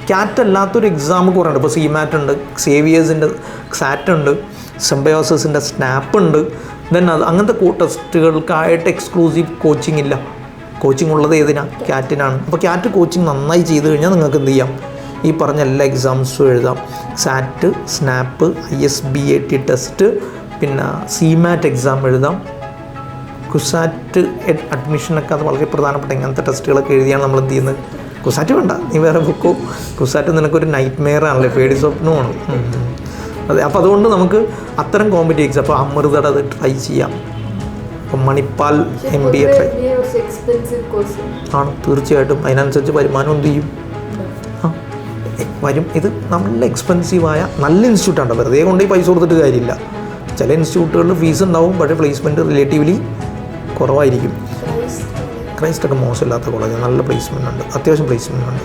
Cat അല്ലാത്തൊരു exam കുറേ ഉണ്ട്. ഇപ്പോൾ സിമാറ്റ് ഉണ്ട്, സേവിയേഴ്സിൻ്റെ സാറ്റ് ഉണ്ട്, സിംബയോസിസിൻ്റെ സ്നാപ്പ് ഉണ്ട്. ദെൻ അങ്ങനത്തെ ടെസ്റ്റുകൾക്കായിട്ട് എക്സ്ക്ലൂസീവ് കോച്ചിങ് ഇല്ല. കോച്ചിങ് ഉള്ളത് ഏതിനാണ്? ക്യാറ്റിനാണ്. അപ്പോൾ ക്യാറ്റ് കോച്ചിങ് നന്നായി ചെയ്ത് കഴിഞ്ഞാൽ നിങ്ങൾക്ക് എന്ത് ചെയ്യാം? ഈ പറഞ്ഞ എല്ലാ എക്സാംസും എഴുതാം. സാറ്റ്, സ്നാപ്പ്, ISBAT ടെസ്റ്റ്, പിന്നെ സിമാറ്റ് എക്സാം എഴുതാം. കുസാറ്റ് അഡ്മിഷനൊക്കെ അത് വളരെ പ്രധാനപ്പെട്ട ഇങ്ങനത്തെ ടെസ്റ്റുകളൊക്കെ എഴുതിയാണ് നമ്മൾ എന്ത് ചെയ്യുന്നത്. കുസാറ്റ് വേണ്ട, നീ വേറെ ബുക്കോ. കുസാറ്റ് നിനക്കൊരു നൈറ്റ് മെയർ ആണല്ലേ, പേടി സ്വപ്നമാണ്. അതെ, അപ്പോൾ അതുകൊണ്ട് നമുക്ക് അത്തരം കോമ്പറ്റീവ് എക്സാം, അപ്പോൾ അമൃതയുടെ അത് ട്രൈ ചെയ്യാം. അപ്പം മണിപ്പാൽ MBA ട്രൈ ആണ്. തീർച്ചയായിട്ടും അതിനനുസരിച്ച് വരുമാനം എന്ത് ചെയ്യും? വരും. ഇത് നല്ല എക്സ്പെൻസീവായ നല്ല ഇൻസ്റ്റിറ്റ്യൂട്ടാണ്. വെറുതെ കൊണ്ട് ഈ പൈസ കൊടുത്തിട്ട് കാര്യമില്ല. ചില ഇൻസ്റ്റിറ്റ്യൂട്ടുകളിൽ ഫീസ് ഉണ്ടാവും, പക്ഷേ പ്ലേസ്മെൻറ്റ് റിലേറ്റീവ്ലി കുറവായിരിക്കും. ക്രൈസ്റ്റൊക്കെ മോശമില്ലാത്ത കോളേജ്, നല്ല പ്ലേസ്മെൻ്റ് ഉണ്ട്, അത്യാവശ്യം പ്ലേസ്മെൻ്റ് ഉണ്ട്.